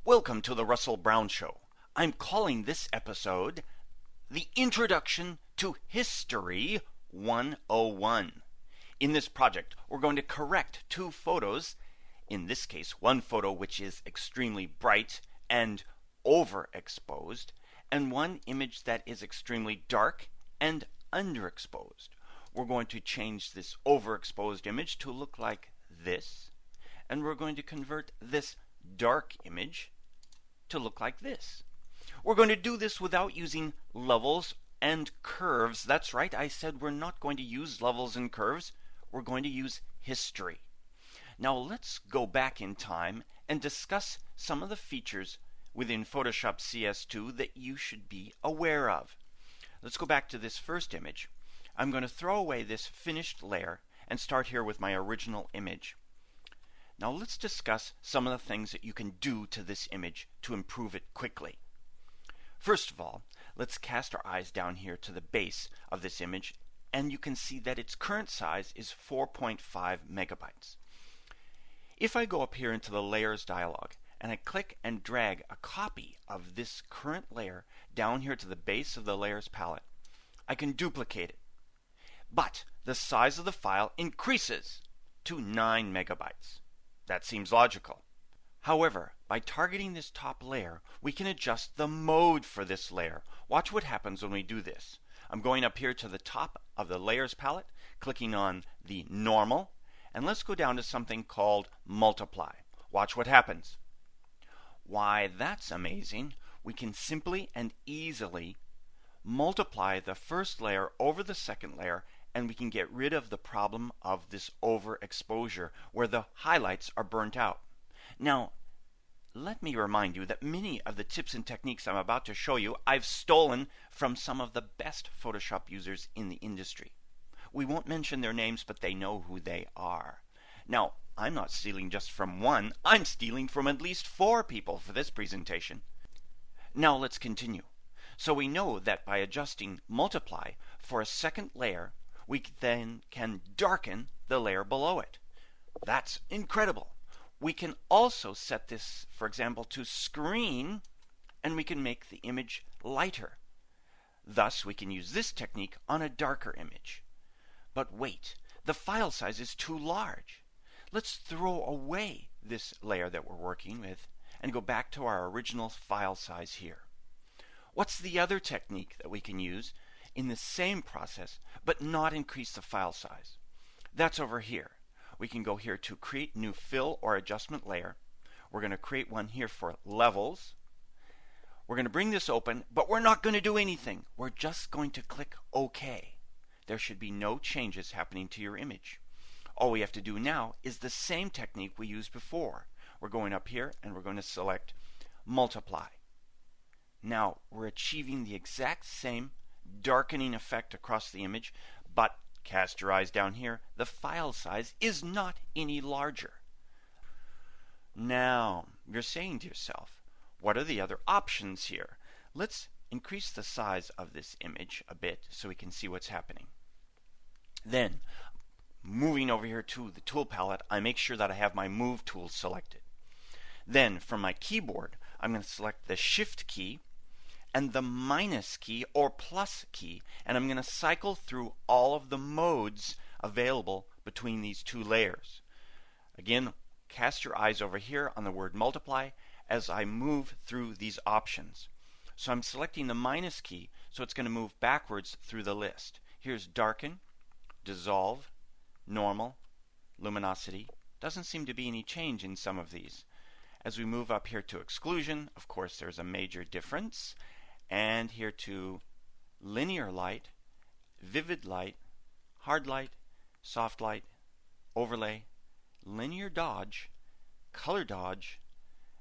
Welcome to the Russell Brown Show. I'm calling this episode The Introduction to History 101. In this project, we're going to correct two photos, in this case, one photo which is extremely bright and overexposed, and one image that is extremely dark and underexposed. We're going to change this overexposed image to look like this, and we're going to convert this dark image to look like this. We're going to do this without using levels and curves. That's right, I said we're not going to use levels and curves. We're going to use history. Now let's go back in time and discuss some of the features within Photoshop CS2 that you should be aware of. Let's go back to this first image. I'm going to throw away this finished layer and start here with my original image. Now let's discuss some of the things that you can do to this image to improve it quickly. First of all, let's cast our eyes down here to the base of this image, and you can see that its current size is 4.5 megabytes. If I go up here into the Layers dialog and I click and drag a copy of this current layer down here to the base of the Layers palette, I can duplicate it. But the size of the file increases to 9 megabytes. That seems logical. However, by targeting this top layer, we can adjust the mode for this layer. Watch what happens when we do this. I'm going up here to the top of the Layers palette, clicking on the Normal, and let's go down to something called Multiply. Watch what happens. Why, that's amazing. We can simply and easily multiply the first layer over the second layer, and we can get rid of the problem of this overexposure where the highlights are burnt out. Now, let me remind you that many of the tips and techniques I'm about to show you I've stolen from some of the best Photoshop users in the industry. We won't mention their names, but they know who they are. Now, I'm not stealing just from one, I'm stealing from at least 4 people for this presentation. Now let's continue. So we know that by adjusting Multiply for a second layer, we then can darken the layer below it. That's incredible. We can also set this, for example, to Screen, and we can make the image lighter. Thus, we can use this technique on a darker image. But wait, the file size is too large. Let's throw away this layer that we're working with and go back to our original file size here. What's the other technique that we can use in the same process but not increase the file size? That's over here. We can go here to create new fill or adjustment layer. We're going to create one here for levels. We're going to bring this open, but we're not going to do anything. We're just going to click OK. There should be no changes happening to your image. All we have to do now is the same technique we used before. We're going up here and we're going to select Multiply. Now we're achieving the exact same darkening effect across the image, but cast your eyes down here, the file size is not any larger. Now you're saying to yourself, what are the other options here? Let's increase the size of this image a bit so we can see what's happening. Then, moving over here to the tool palette, I make sure that I have my Move tool selected. Then from my keyboard, I'm going to select the Shift key and the minus key or plus key, and I'm going to cycle through all of the modes available between these two layers. Again, cast your eyes over here on the word multiply as I move through these options. So I'm selecting the minus key, so it's going to move backwards through the list. Here's darken, dissolve, normal, luminosity. Doesn't seem to be any change in some of these. As we move up here to exclusion, of course there's a major difference. And here to linear light, vivid light, hard light, soft light, overlay, linear dodge, color dodge,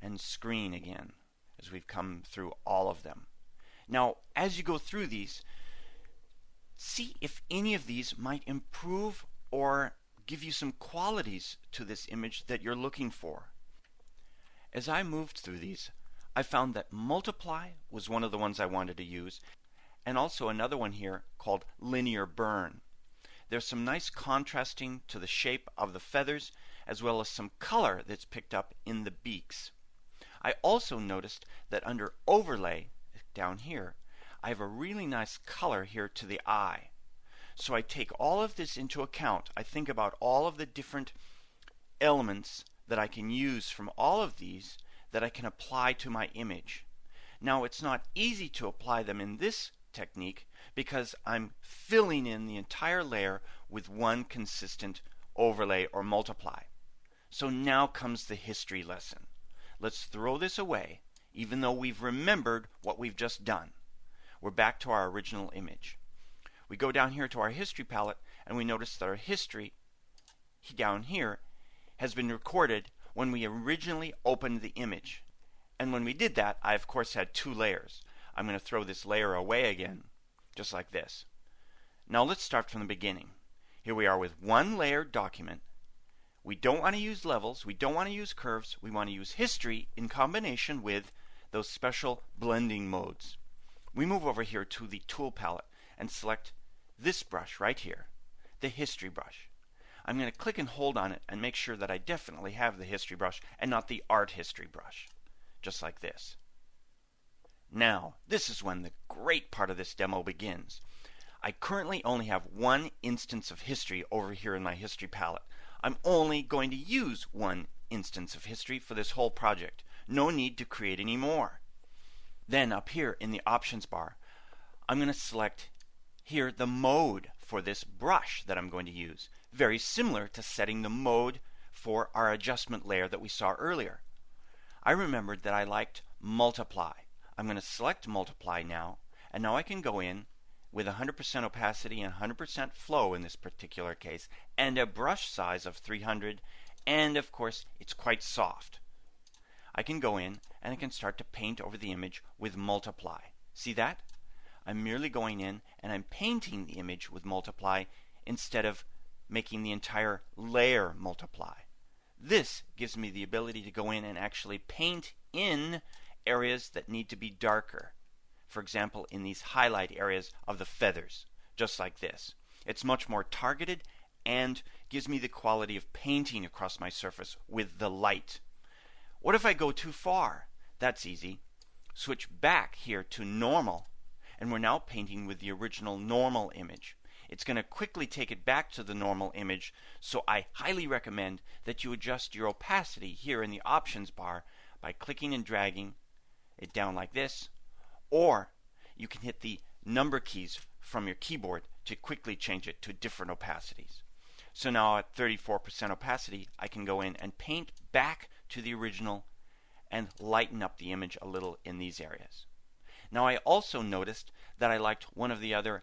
and screen again, as we've come through all of them. Now, as you go through these, see if any of these might improve or give you some qualities to this image that you're looking for. As I moved through these, I found that Multiply was one of the ones I wanted to use, and also another one here called Linear Burn. There's some nice contrasting to the shape of the feathers, as well as some color that's picked up in the beaks. I also noticed that under overlay down here, I have a really nice color here to the eye. So I take all of this into account. I think about all of the different elements that I can use from all of these that I can apply to my image. Now, it's not easy to apply them in this technique because I'm filling in the entire layer with one consistent overlay or multiply. So now comes the history lesson. Let's throw this away, even though we've remembered what we've just done. We're back to our original image. We go down here to our history palette and we notice that our history down here has been recorded when we originally opened the image. And when we did that, I of course had two layers. I'm going to throw this layer away again, just like this. Now let's start from the beginning. Here we are with one layered document. We don't want to use levels, we don't want to use curves, we want to use history in combination with those special blending modes. We move over here to the tool palette and select this brush right here, the history brush. I'm going to click and hold on it and make sure that I definitely have the history brush and not the art history brush, just like this. Now, this is when the great part of this demo begins. I currently only have one instance of history over here in my history palette. I'm only going to use one instance of history for this whole project. No need to create any more. Then up here in the options bar, I'm going to select here the mode for this brush that I'm going to use. Very similar to setting the mode for our adjustment layer that we saw earlier. I remembered that I liked multiply. I'm going to select multiply now, and now I can go in with 100% opacity and 100% flow in this particular case, and a brush size of 300, and of course it's quite soft. I can go in and I can start to paint over the image with multiply. See that? I'm merely going in and I'm painting the image with multiply instead of making the entire layer multiply. This gives me the ability to go in and actually paint in areas that need to be darker. For example, in these highlight areas of the feathers, just like this. It's much more targeted and gives me the quality of painting across my surface with the light. What if I go too far? That's easy. Switch back here to normal, and we're now painting with the original normal image. It's going to quickly take it back to the normal image, so I highly recommend that you adjust your opacity here in the options bar by clicking and dragging it down like this, or you can hit the number keys from your keyboard to quickly change it to different opacities. So now at 34% opacity, I can go in and paint back to the original and lighten up the image a little in these areas. Now I also noticed that I liked one of the other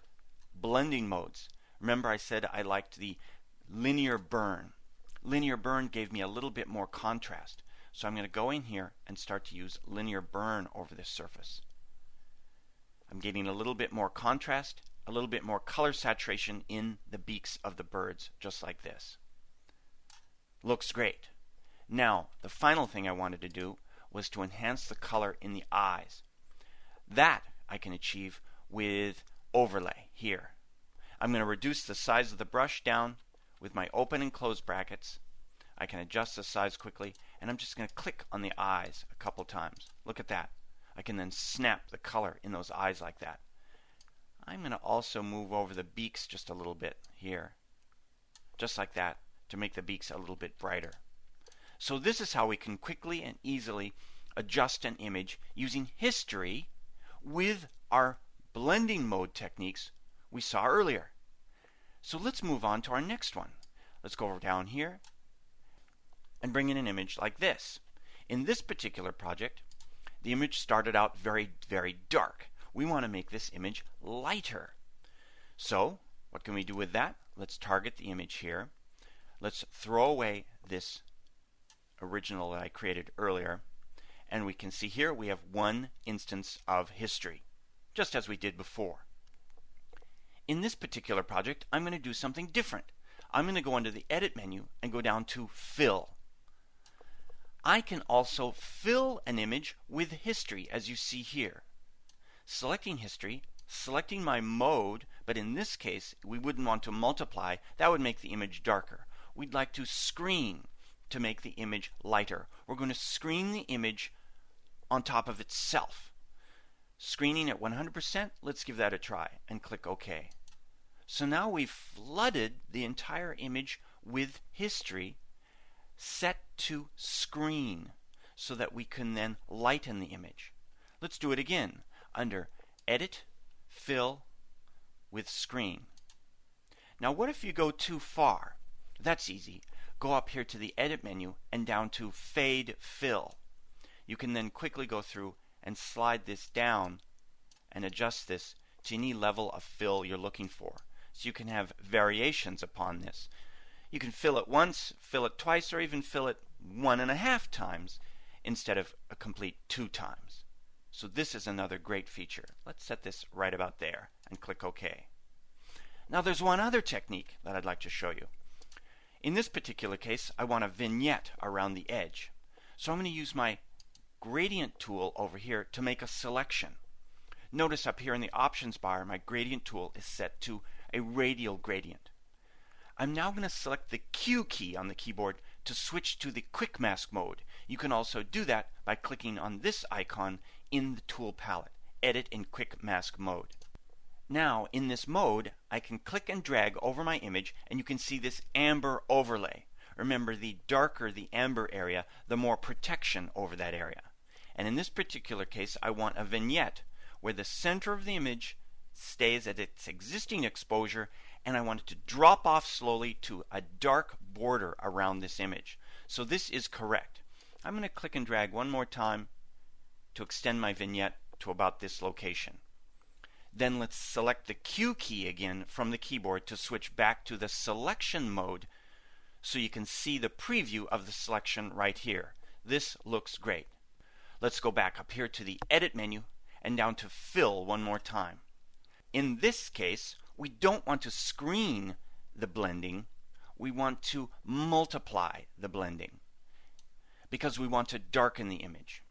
blending modes. Remember I said I liked the linear burn. Linear burn gave me a little bit more contrast. So I'm going to go in here and start to use linear burn over this surface. I'm getting a little bit more contrast, a little bit more color saturation in the beaks of the birds, just like this. Looks great. Now, the final thing I wanted to do was to enhance the color in the eyes. That I can achieve with overlay here. I'm going to reduce the size of the brush down with my open and close brackets. I can adjust the size quickly, and I'm just going to click on the eyes a couple times. Look at that. I can then snap the color in those eyes like that. I'm going to also move over the beaks just a little bit here, just like that, to make the beaks a little bit brighter. So this is how we can quickly and easily adjust an image using history with our blending mode techniques we saw earlier. So let's move on to our next one. Let's go over down here and bring in an image like this. In this particular project, the image started out very, very dark. We want to make this image lighter. So, what can we do with that? Let's target the image here. Let's throw away this original that I created earlier. And we can see here we have one instance of history, just as we did before. In this particular project, I'm going to do something different. I'm going to go under the Edit menu and go down to Fill. I can also fill an image with history, as you see here. Selecting history, selecting my mode, but in this case we wouldn't want to multiply. That would make the image darker. We'd like to screen to make the image lighter. We're going to screen the image on top of itself. Screening at 100%, let's give that a try and click OK. So now we've flooded the entire image with history set to screen so that we can then lighten the image. Let's do it again under Edit, Fill with Screen. Now what if you go too far? That's easy. Go up here to the Edit menu and down to Fade Fill. You can then quickly go through and slide this down and adjust this to any level of fill you're looking for. So you can have variations upon this. You can fill it once, fill it twice, or even fill it 1.5 times instead of a complete 2 times. So this is another great feature. Let's set this right about there and click OK. Now there's one other technique that I'd like to show you. In this particular case, I want a vignette around the edge. So I'm going to use my gradient tool over here to make a selection. Notice up here in the options bar, my gradient tool is set to a radial gradient. I'm now going to select the Q key on the keyboard to switch to the quick mask mode. You can also do that by clicking on this icon in the tool palette, Edit in Quick Mask Mode. Now in this mode, I can click and drag over my image and you can see this amber overlay. Remember, the darker the amber area, the more protection over that area. And in this particular case, I want a vignette where the center of the image stays at its existing exposure, and I want it to drop off slowly to a dark border around this image. So this is correct. I'm going to click and drag one more time to extend my vignette to about this location. Then let's select the Q key again from the keyboard to switch back to the selection mode so you can see the preview of the selection right here. This looks great. Let's go back up here to the Edit menu and down to Fill one more time. In this case, we don't want to screen the blending. We want to multiply the blending because we want to darken the image.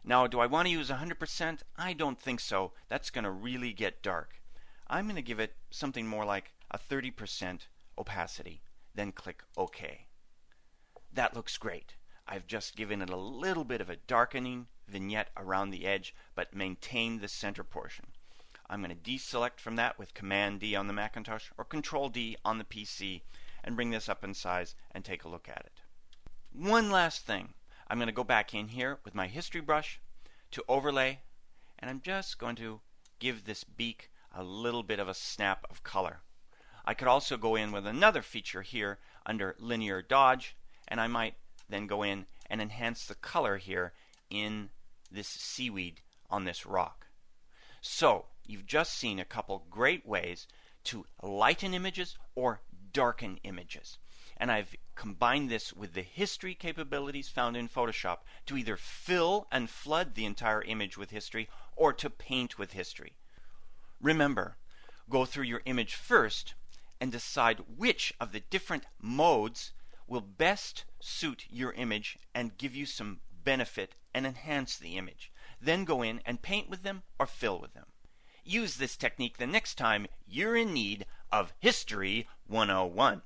Now, do I want to use 100%? I don't think so. That's going to really get dark. I'm going to give it something more like a 30% opacity. Then click OK. That looks great. I've just given it a little bit of a darkening vignette around the edge, but maintain the center portion. I'm going to deselect from that with Command D on the Macintosh or Control D on the PC and bring this up in size and take a look at it. One last thing. I'm going to go back in here with my history brush to overlay, and I'm just going to give this beak a little bit of a snap of color. I could also go in with another feature here under linear dodge, and I might then go in and enhance the color here in this seaweed on this rock. So you've just seen a couple great ways to lighten images or darken images. And I've combined this with the history capabilities found in Photoshop to either fill and flood the entire image with history or to paint with history. Remember, go through your image first and decide which of the different modes will best suit your image and give you some benefit and enhance the image. Then go in and paint with them or fill with them. Use this technique the next time you're in need of History 101.